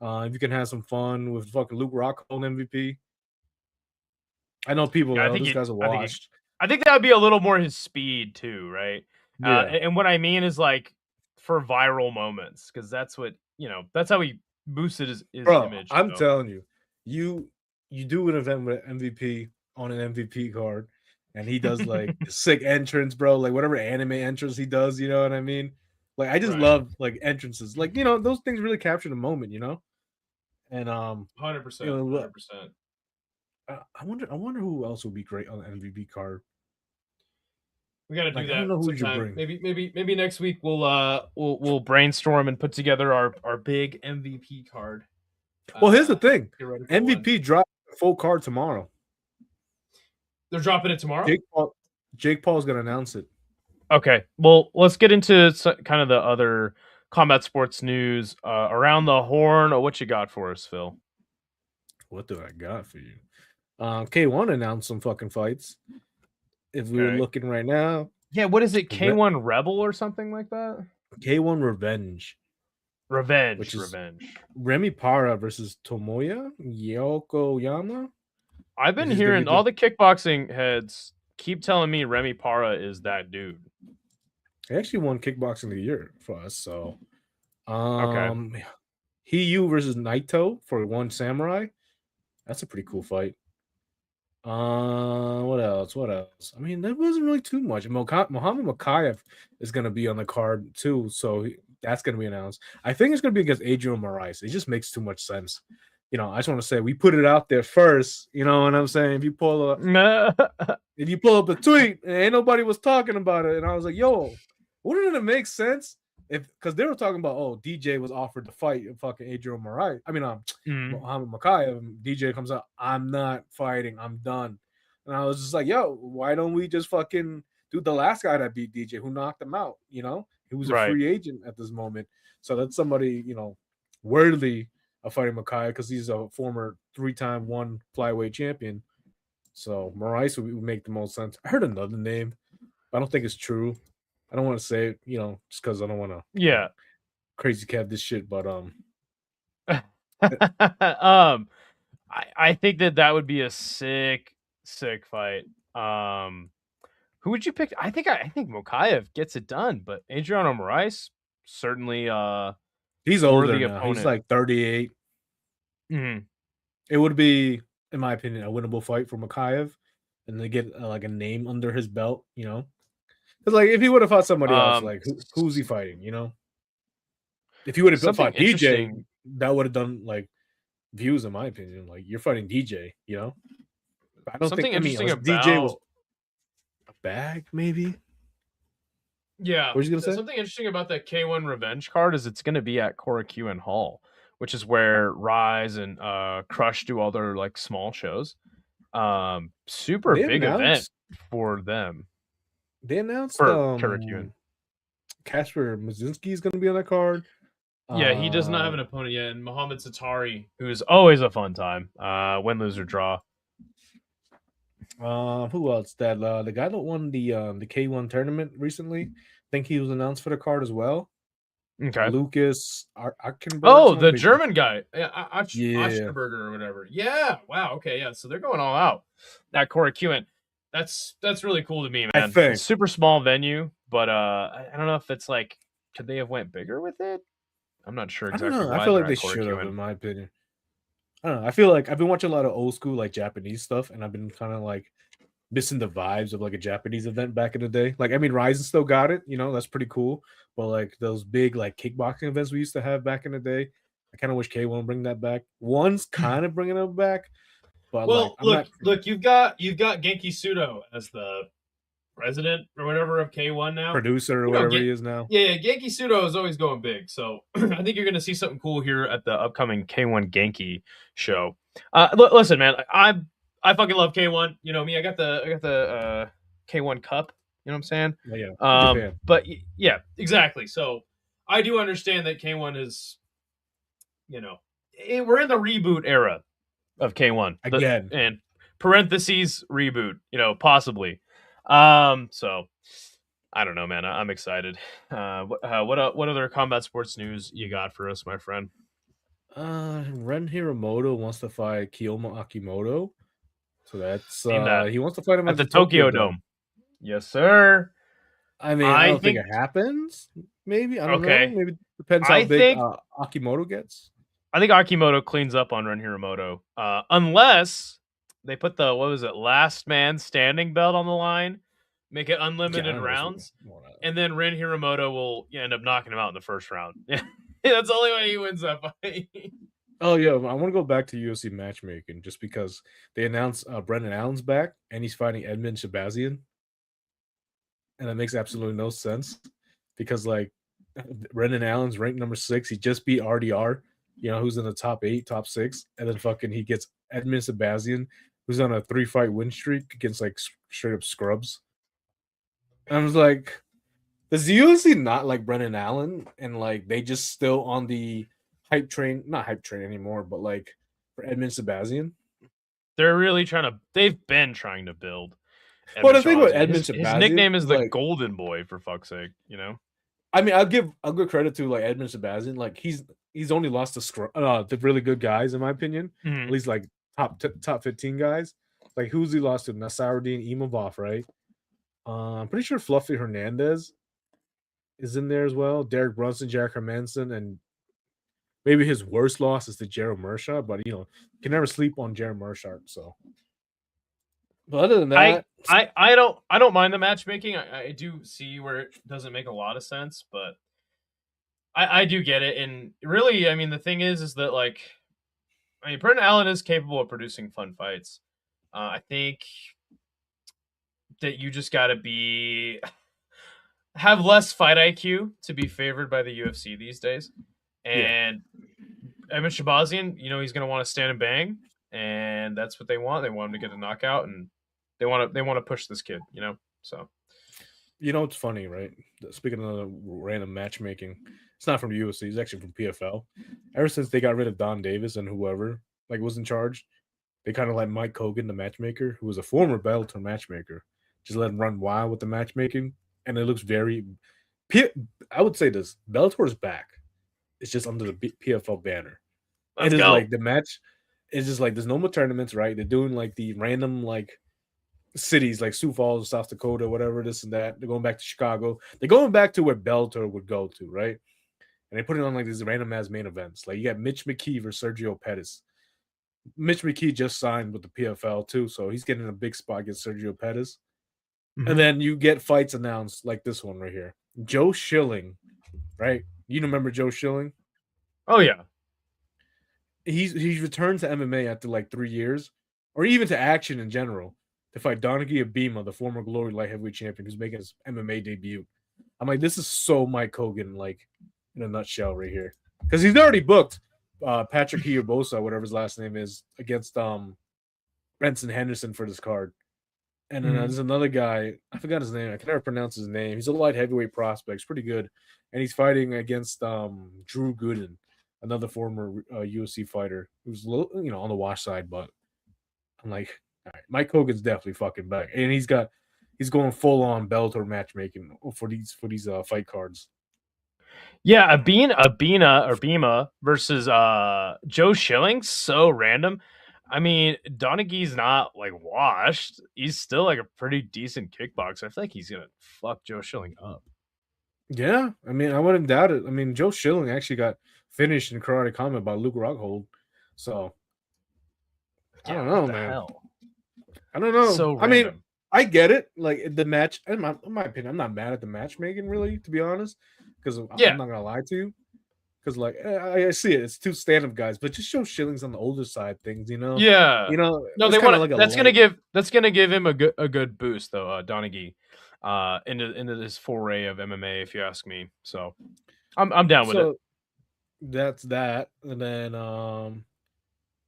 If you can have some fun with fucking Luke Rockhold MVP. I know people Yeah, are, oh, this guy's a washed. I think that would be a little more his speed too, right? Yeah. And what I mean is like for viral moments, because that's what that's how he boosted his Bro, image. I'm So. telling you, you do an event with MVP on an MVP card, and he does like sick entrance, bro. Like whatever anime entrance he does, you know what I mean? Like I just Right. love like entrances, like those things really capture the moment, And 100%, you know, 100%. I wonder who else would be great on the MVP card. We got to do Like I don't that know who you should sometime. bring. Maybe next week we'll brainstorm and put together our big MVP card. Well, here's the thing: Theoretical one. MVP drops a full card tomorrow. They're dropping it tomorrow. Jake Paul's gonna announce it. Okay, well, let's get into kind of the other combat sports news around the horn. What you got for us, Phil? What do I got for you? K1 announced some fucking fights. If we were Okay. looking right now, Yeah, what is it? K1 Rebel or something like that? K1 Revenge, which is Revenge. Remy Para versus Tomoya Yokoyama. I've been This is gonna hearing be all the kickboxing heads keep telling me Remy Para is that dude. He actually won kickboxing of the year for us. So, Okay. Hiyu versus Naito for one samurai. That's a pretty cool fight. What else? What else? I mean, there wasn't really too much. Muhammad Makayev is going to be on the card too, so that's going to be announced. I think it's going to be against Adrian Moraes. It just makes too much sense. I just want to say we put it out there first. You know what I'm saying? If you pull up the tweet, and ain't nobody was talking about it, and I was like, "Yo, wouldn't it make sense if?" Because they were talking about, "Oh, DJ was offered to fight fucking Adrian Moraes." I mean, Muhammad Makayev. DJ comes out, "I'm not fighting. I'm done." And I was just like, "Yo, why don't we just fucking do the last guy that beat DJ who knocked him out?" He was a Right. free agent at this moment. So that's somebody, worthy of fighting Makai because he's a former 3-time one flyweight champion. So Moraes would make the most sense. I heard another name, but I don't think it's true. I don't want to say it, just because I don't want to, Yeah. crazy cat this shit. But I think that would be a sick fight. Who would you pick? I think Mokaev gets it done, but Adriano Moraes certainly he's older worthy now. He's opponent. like 38. Mhm. It would be, in my opinion, a winnable fight for Makayev, and they get like a name under his belt. Because like if he would have fought somebody else, like who's he fighting? If he would have Something fought DJ, interesting. that would have done like views, in my opinion. Like you're fighting DJ, But I don't think. Something I mean, interesting was DJ was about a bag, maybe. yeah, What was you gonna say? something interesting about that K1 Revenge card is it's going to be at Korakuen Hall, which is where Rise and Crush do all their like small shows. Super They big event announced. for them They announced. for Korakuen. Casper Mazinski is gonna be on that card. Yeah, he does not have Uh, an opponent yet. And Muhammad Satari, who's always a fun time. Win, lose, or draw. who else? That the guy that won the K1 tournament recently. I think he was announced for the card as well. Okay. Lucas Ackenberg. Oh, the Something. German guy, Yeah, Osterberger or whatever. Yeah. Wow. Okay. Yeah. So they're going all out. That Korakuen. That's really cool to me, I man. think. It's super small venue, but I don't know if it's like could they have went bigger with it? I'm not sure I don't exactly know. I why feel they're like they at should have, Korakuen. in my opinion. I don't know. I feel like I've been watching a lot of old school like Japanese stuff, and I've been kind of like missing the vibes of like a Japanese event back in the day. Like, I mean, Ryzen still got it, that's pretty cool. But like those big like kickboxing events we used to have back in the day, I kind of wish K1 bring that back. One's kind of bringing it back, but like Well, I'm not look, you've got Genki Sudo as the president or whatever of K1 now. producer or You know, whatever he is now. yeah, Genki Sudo is always going big. So I think you're going to see something cool here at the upcoming K1 Genki show. Listen, man, I fucking love K1. You know me. I got the K1 Cup. You know what I'm saying? Oh, yeah, Japan Yeah, exactly. So I do understand that K1 is, we're in the reboot era of K1. again. And parentheses reboot, possibly. So I don't know, man. I'm excited. What other combat sports news you got for us, my friend? Ren Hiramoto wants to fight Kiyoma Akimoto, so that's Seen that he wants to fight him at at the the Tokyo Tokyo Dome. Dome. Yes, sir. I mean, I I don't think think it happens. Maybe I don't know. okay. Maybe depends how I big think Akimoto gets. I think Akimoto cleans up on Ren Hiramoto, unless they put the what was it, last man standing belt on the line, make it Yeah, I unlimited don't know what's going rounds, on. and then Ren Hiramoto will end up knocking him out in the first round. Yeah, that's the only way he wins that fight. Oh yeah, I want to go back to UFC matchmaking just because they announced Brendan Allen's back and he's fighting Edmund Shabazian, and that makes absolutely no sense because like Brendan Allen's ranked number 6. He just beat RDR, who's in the top 8, top 6, and then fucking he gets Edmund Shabazian, who's on a 3-fight win streak against like straight up scrubs. And I was like, does the UFC not like Brendan Allen and like they just still on the hype train, not hype train anymore, but like for Edmund Shabazian? They're really trying to. They've been trying to build Well, Edmund the thing with Shabazian. Edmund His Shabazian nickname is is the like, Golden Boy, for fuck's sake. You know. I mean, I'll give credit to like Edmund Shabazian. Like he's only lost to the really good guys in my opinion. At Mhm. least like top 15 guys. Like who's he lost to? Nasaruddin Imavov, right? I'm pretty sure Fluffy Hernandez is in there as well. Derek Brunson, Jack Hermanson, and maybe his worst loss is to Jared Mershaw, but you can never sleep on Jared Mershaw. So, but other than I that, I don't mind the matchmaking. I do see where it doesn't make a lot of sense, but I do get it. And really, I mean, the thing is that like, I mean, Brendan Allen is capable of producing fun fights. I think that you just got to be have less fight IQ to be favored by the UFC these days. yeah. And Evan Shabazian, he's going to want to stand and bang, and that's what they want. They want him to get a knockout, and they want to push this kid. So You know, it's funny, right? Speaking of random matchmaking, it's not from UFC. It's actually from PFL. Ever since they got rid of Don Davis and whoever like was in charge, they kind of let Mike Hogan, the matchmaker, who was a former Bellator matchmaker, just let him run wild with the matchmaking, and it looks very. P- I would say this: Bellator is back. It's just under the PFL banner. It Let's is go. like the match. It's just like there's no more tournaments, right? They're doing like the random like cities like Sioux Falls, South Dakota, whatever, this and that. They're going back to Chicago. They're going back to where Bellator would go to, right? And they put it on like these random ass main events. Like you got Mitch McKee versus Sergio Pettis. Mitch McKee just signed with the PFL too, so he's getting a big spot against Sergio Pettis. And Mm-hmm. then you get fights announced like this one right here. Joe Schilling, right? You remember Joe Schilling? Oh yeah. He's returned to MMA after like 3 years, or even to action in general, to fight Donaghy Abima, the former Glory light heavyweight champion, who's making his MMA debut. I'm like, this is so Mike Hogan, like in a nutshell, right here, because he's already booked Patrick Hiobosa, whatever his last name is, against Benson Henderson for this card. And then Mm-hmm. there's another guy, I forgot his name. I can never pronounce his name. He's a light heavyweight prospect. He's pretty good. And he's fighting against Drew Gooden, another former UFC fighter who's on the wash side. But I'm like, all right, Mike Hogan's definitely fucking back, and he's going full on Bellator matchmaking for these fight cards. Yeah, Abina or Bima versus Joe Schilling, so random. I mean, Donaghy's not like washed. He's still like a pretty decent kickboxer. I feel like he's gonna fuck Joe Schilling up. Yeah, I mean, I wouldn't doubt it. I mean, Joe Schilling actually got finished in Karate Combat by Luke Rockhold, so I Yeah, don't what know, the man. hell? I don't know. So I mean, random. I get it. Like the match, in my opinion, I'm not mad at the matchmaking, really, to be honest, because I'm Yeah, not gonna lie to you. Because like I see it, it's two stand-up guys, but just show Shillings on the older side things, you know. yeah. No, It's they kind want of to. like a That's gonna light. give him a good boost though, Donaghy, into this foray of MMA, if you ask me. So I'm down with it. So that's that, and then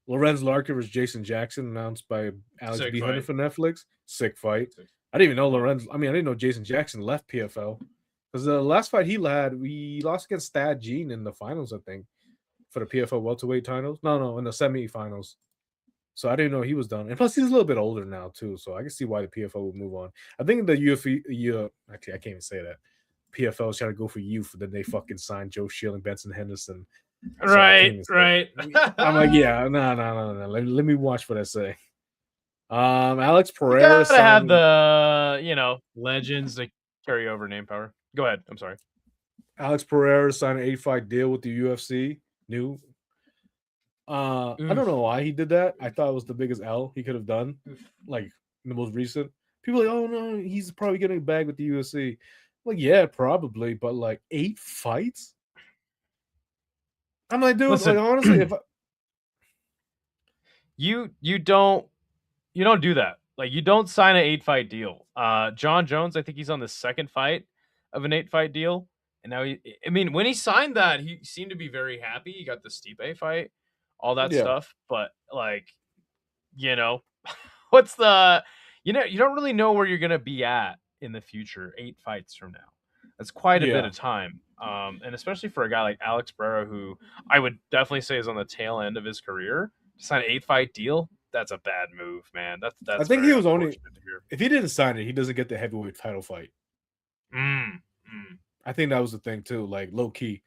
Lorenz Larkin versus Jason Jackson announced by Alex Sick B. Hunter fight. for Netflix. Sick fight. Sick. I didn't even know Love it. Lorenz. I mean, I didn't know Jason Jackson left PFL because the last fight he had, we lost against Thad Gene in the finals, I think, for the PFL welterweight titles. No, in the semifinals. So I didn't know he was done. And plus, he's a little bit older now too, so I can see why the PFL would move on. I think the UFE, actually, I can't even say that. PFL is trying to go for youth, then they fucking signed Joe Schilling, Benson Henderson. So I can't Right, even say. right. I'm like, yeah, no. Let me watch what I say. Alex You Pereira gotta have signing the legends to carry over name power. Go ahead. I'm sorry. Alex Pereira signed an 8-fight deal with the UFC. New. I don't know Oof. why he did that. I thought it was the biggest L he could have done, Oof. like the most recent. People are like, oh no, he's probably getting a bag with the UFC. Like, yeah, probably, but like 8 fights. I'm like, dude, like Listen, honestly, if you don't do that. Like you don't sign an 8 fight deal. John Jones, I think he's on the second fight of an 8 fight deal. And now I mean, when he signed that, he seemed to be very happy. He got the Stipe fight, all that yeah, stuff. But like, you know, what's the you don't really know where you're gonna be at in the future 8 fights from now. That's quite a bit yeah. of time. And especially for a guy like Alex Pereira, who I would definitely say is on the tail end of his career, to sign an 8 fight deal, that's a bad move, man. I That's think he very was only unfortunate to hear. if he didn't sign it, he doesn't get the heavyweight title fight. Mm, mm. I think that was the thing too, like low key.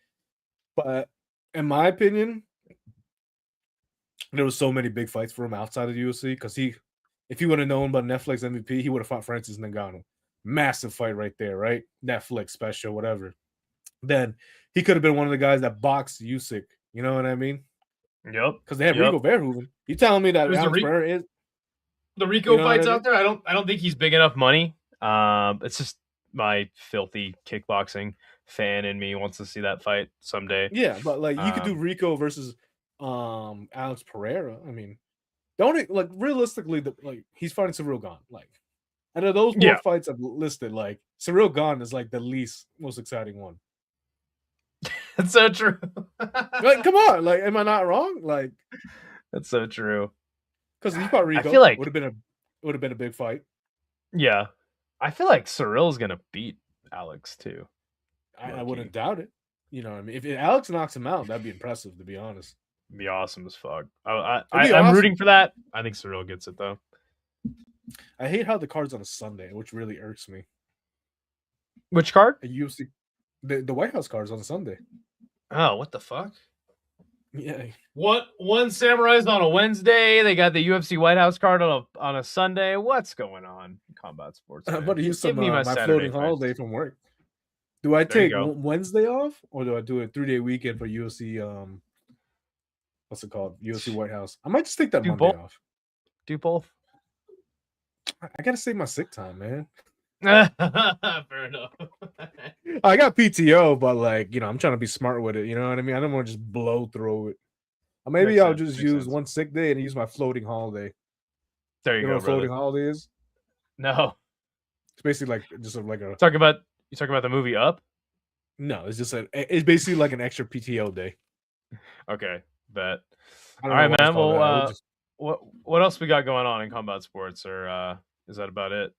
But in my opinion, there was so many big fights for him outside of the UFC because if he would have known about Netflix MVP, he would have fought Francis Ngannou. Massive fight right there, right? Netflix special, whatever. Then he could have been one of the guys that boxed Usyk. You know what I mean? Yep, Because they have yep. Rigo Verhoeven. You telling me that There's Alex Pereira is? The You Rico know what I fights mean? out there. I don't think he's big enough money. It's just my filthy kickboxing fan in me wants to see that fight someday. Yeah, but like you could do Um, Rico versus Alex Pereira. I mean, don't it, like realistically, like he's fighting Cyril Gane. Like out of those four yeah, fights I've listed, like Cyril Gane is like the least most exciting one. that's so true. Like, come on, like, am I not wrong? Like, That's so true. because he fought I feel Rico, like would have been a big fight. yeah, I feel like Cyril's gonna beat Alex too. I Low wouldn't key, doubt it. You know, what I mean, if Alex knocks him out, that'd be impressive, to be honest. be awesome as fuck. It'd be I'm awesome. rooting for that. I think Cyril gets it though. I hate how the card's on a Sunday, which really irks me. Which card? A UFC, the White House card's on a Sunday. Oh, what the fuck? Yeah, What one Samurai's on a Wednesday? They got the UFC White House card on a Sunday. What's going on? Combat sports, I'm man. about to use Give some me my my Saturday floating fights. holiday from work. Do I There you take go. Wednesday off, or do I do a 3-day weekend for UFC? What's it called? UFC White House. I might just take that Do Monday both. off. Do both. I gotta save my sick time, man. Fair enough. I got PTO, but like I'm trying to be smart with it. You know what I mean? I don't want to just blow through it. Or maybe Makes I'll sense. just Makes use sense. one sick day and use my floating holiday. There you You know go, what a floating brother. holiday is? No. It's basically like just like a You talking about the movie Up? no. It's just it's basically like an extra PTO day. Okay, bet. I All don't know right, why it's man. called Well, that. It just what else we got going on in combat sports, or is that about it?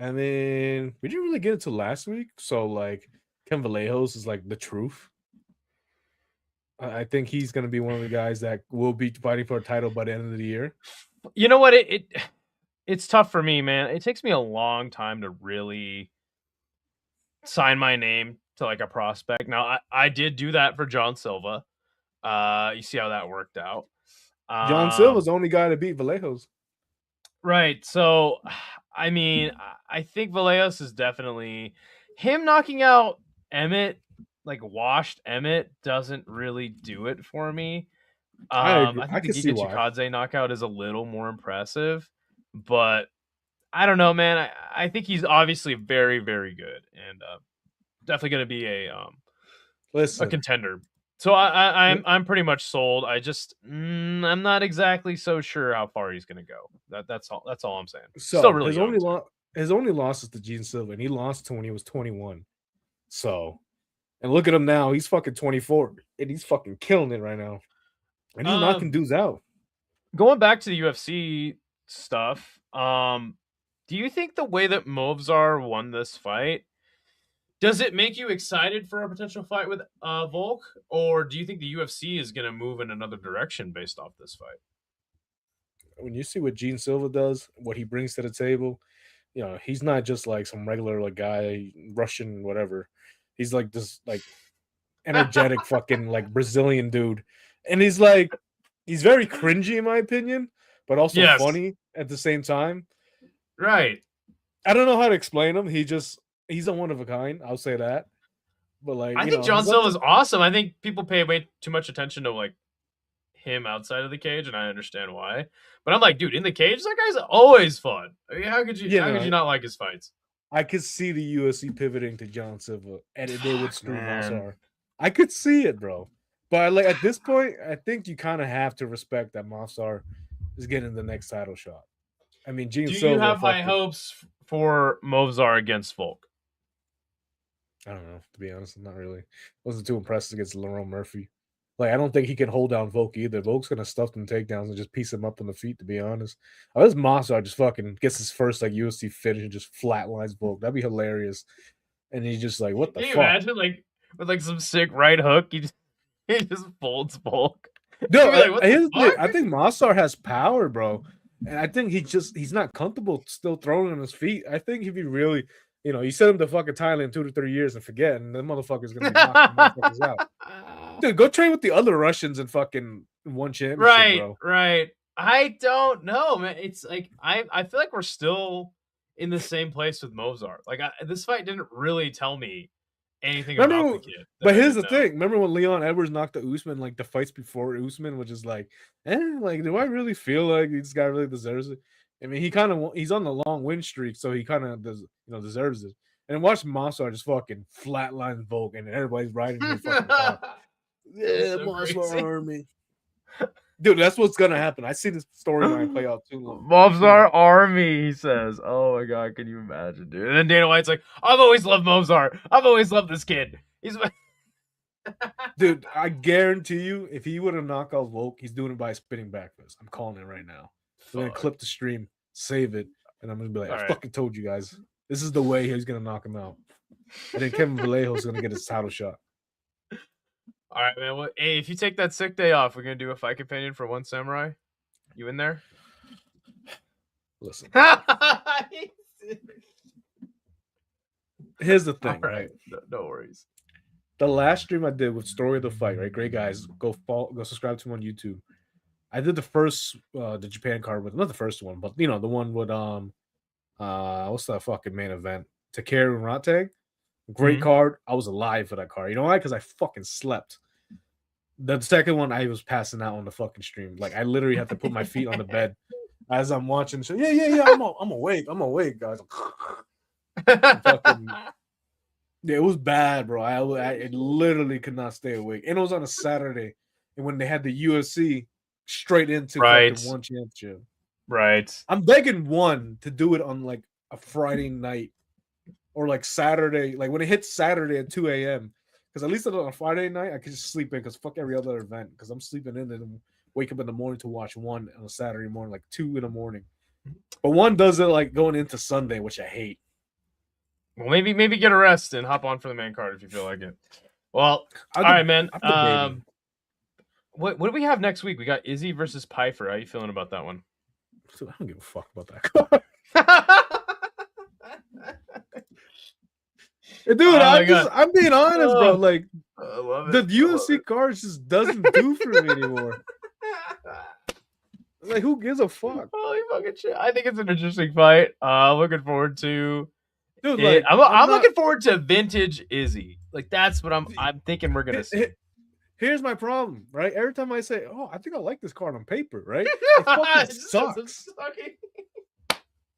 and then we didn't really get into last week. So like Ken Vallejos is like the truth. I think he's gonna be one of the guys that will be fighting for a title by the end of the year. You know what? It's tough for me, man. It takes me a long time to really sign my name to like a prospect. Now, I did do that for John Silva. You see how that worked out. John Silva's the only guy to beat Vallejos. Right. So, I mean, I think Vallejos is definitely him knocking out Emmett, like washed Emmett, doesn't really do it for me. I agree. I I think the can see Giga why. Chikadze knockout is a little more impressive, but I don't know, man. I think he's obviously very, very good, and definitely going to be a Listen, contender. So I'm pretty much sold. I just I'm not exactly so sure how far he's going to go. That's all I'm saying. Still so really young too. his only loss is to Gene Silva, and he lost to when he was 21. So, and look at him now. He's fucking 24, and he's fucking killing it right now. And he's knocking Um, dudes out. Going back to the UFC stuff. Do you think the way that Movzar won this fight, does it make you excited for a potential fight with Volk, or do you think the UFC is going to move in another direction based off this fight? When you see what Gene Silva does, what he brings to the table, he's not just like some regular like guy, Russian, whatever. He's like this like energetic fucking like Brazilian dude. And he's very cringy in my opinion, but also Yes, funny at the same time. right. I don't know how to explain him. He's a one of a kind. I'll say that. But like, I think John he's up Silva to is awesome. I think people pay way too much attention to like him outside of the cage, and I understand why. But I'm like, dude, in the cage, that guy's always fun. I mean, you how could you know, not like his fights? I could see the UFC pivoting to John Silva and they would Fuck, screw man. Mossar. I could see it, bro. But like at this point, I think you kind of have to respect that Mossar is getting the next title shot. I mean, Gene Do you Silva have high fucking hopes for Movzar against Volk? I don't know, to be honest, not really. Wasn't too impressed against Lerone Murphy. Like, I don't think he can hold down Volk either. Volk's gonna stuff them takedowns and just piece him up on the feet, to be honest. Unless Mossar just fucking gets his first like UFC finish and just flatlines Volk. That'd be hilarious. And he's just like, what the Can you fuck? imagine like with like some sick right hook, he just folds Volk. You'd No, be like, what the here's the thing. fuck? I think Mossar has power, bro. And I think he's not comfortable still throwing on his feet. I think if he really, you send him to fucking Thailand 2 to 3 years and forget, and the motherfucker's gonna be knocking motherfuckers out. Dude, go train with the other Russians and fucking won championship, Right, bro. right. I don't know, man. It's like I feel like we're still in the same place with Mozart. Like this fight didn't really tell me anything about the Remember, kid that but I here's didn't the know. thing. Remember when Leon Edwards knocked the Usman like the fights before Usman, which is like, like, do I really feel like this guy really deserves it? I mean, he's on the long win streak, so he kind of deserves it. And watch Mossar just fucking flatline Volk, and everybody's riding your fucking car. That's Yeah, so Mossar crazy. Army, dude. That's what's gonna happen. I see this storyline play out too long, too much. Mozart Army, he says. Oh my god, can you imagine, dude? And then Dana White's like, I've always loved Mozart. I've always loved this kid. He's Dude, I guarantee you, if he would have knocked out Volk, he's doing it by a spinning back fist. I'm calling it right now. We're gonna fuck. clip the stream, save it. and I'm gonna be like, All I right. fucking told you guys, this is the way he's gonna knock him out. And then Kevin Vallejo's gonna get his title shot. All right, man. Well, hey, if you take that sick day off, we're gonna do a fight companion for One Samurai. You in there? Listen, All here's the thing, right. right? No worries. The last stream I did with Story of the Fight, right? Great guys, go subscribe to him on YouTube. I did the first the Japan card with, not the first one, but the one with what's that fucking main event? Takeru Rateg. Great card. I was alive for that card. You know why? Because I fucking slept. The second one, I was passing out on the fucking stream. Like I literally had to put my feet on the bed as I'm watching. So yeah. I'm awake, guys. Fucking, yeah, it was bad, bro. I literally could not stay awake, and it was on a Saturday, and when they had the UFC straight into fucking one championship. Right. I'm begging one to do it on like a Friday night or like Saturday, like when it hits Saturday at 2 a.m. Because at least on a Friday night, I can just sleep in because fuck every other event. Because I'm sleeping in and wake up in the morning to watch one on a Saturday morning, like 2 in the morning. But one does it like going into Sunday, which I hate. Well, maybe get a rest and hop on for the main card if you feel like it. Well, all right, man. What do we have next week? We got Izzy versus Pfeiffer. How are you feeling about that one? I don't give a fuck about that card. Dude, I'm being honest, bro. Like the UFC cards just doesn't do for me anymore. Like, who gives a fuck? Holy fucking shit! I think it's an interesting fight. Looking forward to. Dude, like I'm looking forward to vintage Izzy. Like that's what I'm thinking we're gonna see. Here's my problem, right? Every time I say, "Oh, I think I like this card on paper," right? It fucking sucks.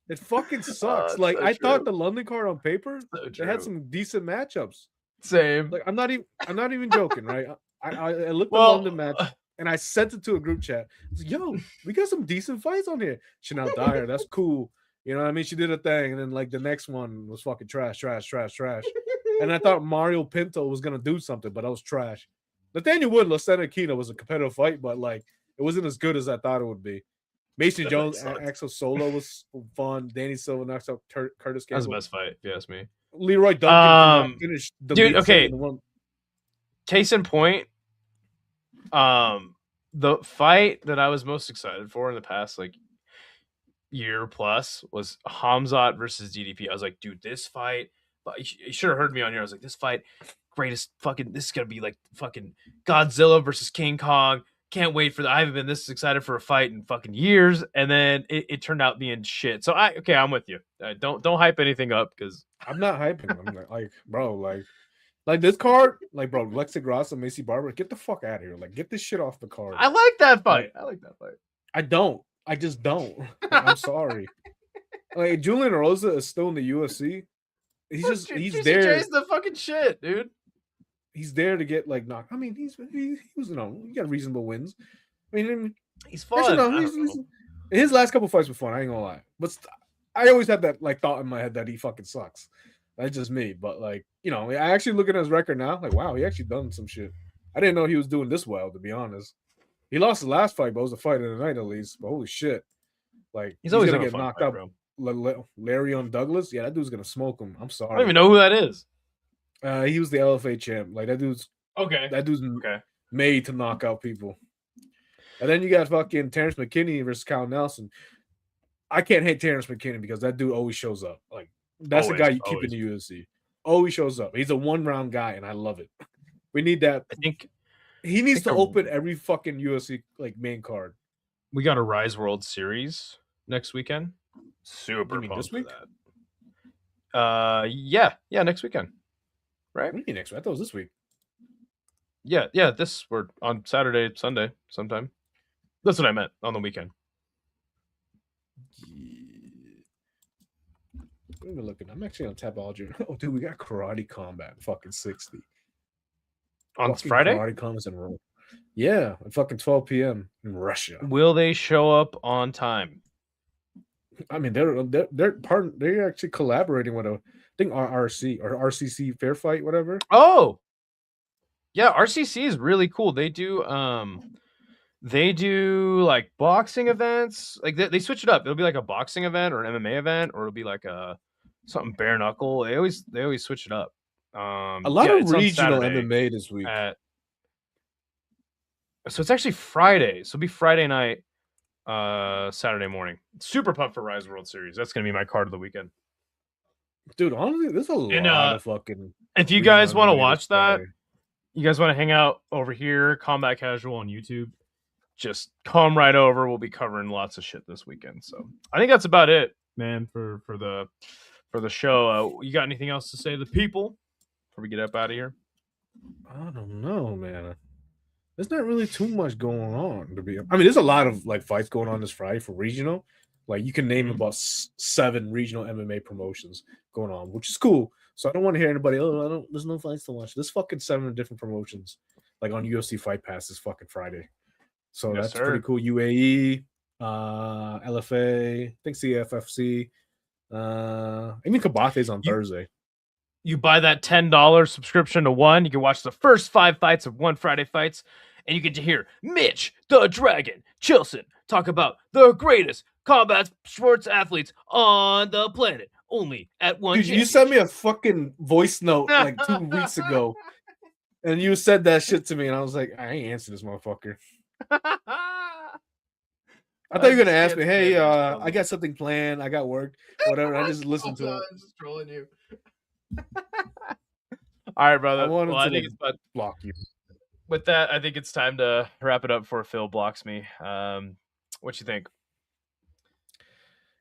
It fucking sucks. Like so I thought the London card on paper, they had some decent matchups. Same. Like I'm not even joking, right? I looked at the London match and I sent it to a group chat. I was like, yo, we got some decent fights on here. Chanel Dyer, that's cool. You know what I mean? She did a thing, and then like the next one was fucking trash. And I thought Mario Pinto was gonna do something, but that was trash. Nathaniel Wood, Lasena Aquino was a competitive fight, but like it wasn't as good as I thought it would be. Mason Jones, Axel Solo was fun. Danny Silva knocks out Curtis Campbell. That was the best fight, if you ask me. Leroy Duncan finished the dude. Okay. Case in point, the fight that I was most excited for in the past like year plus was Hamzat versus DDP. I was like, dude, this fight. You should have heard me on here. I was like, this fight, greatest fucking. This is gonna be like fucking Godzilla versus King Kong. Can't wait for that. I haven't been this excited for a fight in fucking years, and then it turned out being shit. So I'm with you. Don't hype anything up because I'm not hyping. I'm like, bro, like this card, like, bro, Lexi Gross and Macy Barber, get the fuck out of here. Like, get this shit off the card. I like that fight. I don't. I just don't. Like, I'm sorry. Like Julian Rosa is still in the UFC. He's there. He's the fucking shit, dude. He's there to get like knocked. I mean, he was he got reasonable wins. I mean, he's fun. Actually, his last couple fights were fun. I ain't gonna lie, but I always had that like thought in my head that he fucking sucks. That's just me. But like I actually look at his record now. Like, wow, he actually done some shit. I didn't know he was doing this well, to be honest. He lost the last fight, but it was a fight of the night at least. But holy shit, like he's always gonna get knocked out. Lerone Douglas, yeah, that dude's gonna smoke him. I'm sorry. I don't even know who that is. He was the LFA champ. Like that dude's okay. That dude's made to knock out people. And then you got fucking Terrence McKinney versus Kyle Nelson. I can't hate Terrence McKinney because that dude always shows up. Like that's the guy you keep in the UFC. Always shows up. He's a 1-round guy, and I love it. We need that. I think he needs to open every fucking UFC like main card. We got a Rise World Series next weekend. Super pumped this week? for that. Yeah, next weekend. Right? What do you mean next week? I thought it was this week. Yeah. We're on Saturday, Sunday, sometime. That's what I meant on the weekend. What are we looking? I'm actually on Tapology. Oh, dude, we got Karate Combat fucking 60 on Friday. Karate Combat's in Rome. Yeah, at fucking 12 p.m. in Russia. Will they show up on time? I mean, they're actually collaborating with I think RRC or RCC Fair Fight, whatever. Oh, yeah, RCC is really cool. They do They do like boxing events. Like they switch it up. It'll be like a boxing event or an MMA event, or it'll be like a something bare knuckle. They always switch it up. A lot Yeah, of it's on regional Saturday MMA this week. So it's actually Friday. So it'll be Friday night, Saturday morning. Super pumped for Rise World Series. That's gonna be my card of the weekend. Dude, honestly, there's a And lot of fucking if you regional guys want to MMA this watch that, Friday. you guys want to hang out over here, Combat Casual on YouTube, just come right over. We'll be covering lots of shit this weekend. So I think that's about it, man, for the show. You got anything else to say to the people before we get up out of here? I don't know, man. There's not really too much going on to be. I mean, there's a lot of like fights going on this Friday for regional. Like you can name about 7 regional MMA promotions going on, which is cool. So I don't want to hear anybody. Oh, I don't. There's no fights to watch. There's fucking 7 different promotions, like on UFC Fight Pass this fucking Friday. So Yes, that's sir. pretty cool. UAE, LFA, I think CFFC, even Kabate's on Thursday. You buy that $10 subscription to one, you can watch the first 5 fights of One Friday Fights, and you get to hear Mitch the Dragon Chilson talk about the greatest combat sports athletes on the planet, only at one. Dude, you sent me a fucking voice note like 2 weeks ago, and you said that shit to me, and I was like, I ain't answering this motherfucker. I thought you were gonna ask me, hey, I got something planned, I got work, whatever. I just listened to it. I'm just trolling you. All right, brother. I think it's about block you. With that, I think it's time to wrap it up before Phil blocks me. What you think?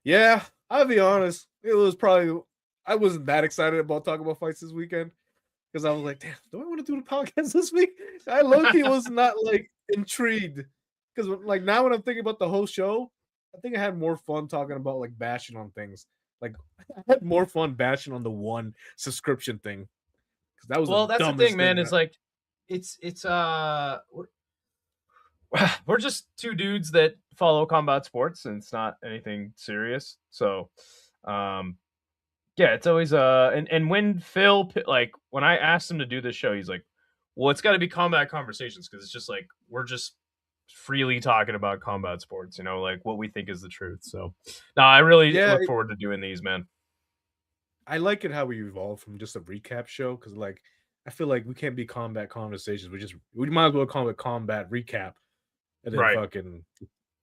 Yeah, I'll be honest. It was probably I wasn't that excited about talking about fights this weekend because I was like, damn, do I want to do the podcast this week? I low-key was not like intrigued because like now when I'm thinking about the whole show, I think I had more fun talking about like bashing on things. Like I had more fun bashing on the one subscription thing because that was that's the thing, man. Is like it's we're just 2 dudes that follow combat sports, and it's not anything serious. So, yeah, it's always and when Phil, like when I asked him to do this show, he's like, well, it's got to be combat conversations because it's just like we're just freely talking about combat sports, like what we think is the truth. So, no, I really look forward to doing these, man. I like it how we evolved from just a recap show because like I feel like we can't be combat conversations. We might as well call it combat recap. And then fucking,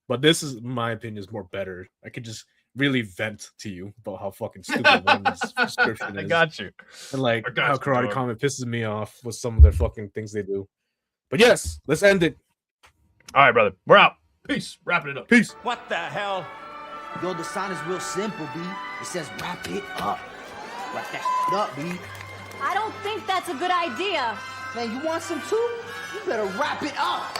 but this is, in my opinion, is more better. I could just really vent to you about how fucking stupid one subscription is. I got you. And like how Karate Comment pisses me off with some of their fucking things they do. But yes, let's end it. All right, brother. We're out. Peace. Wrapping it up. Peace. What the hell? Yo, the sign is real simple, B. It says wrap it up. Wrap that up, B. I don't think that's a good idea. Man, you want some too? You better wrap it up.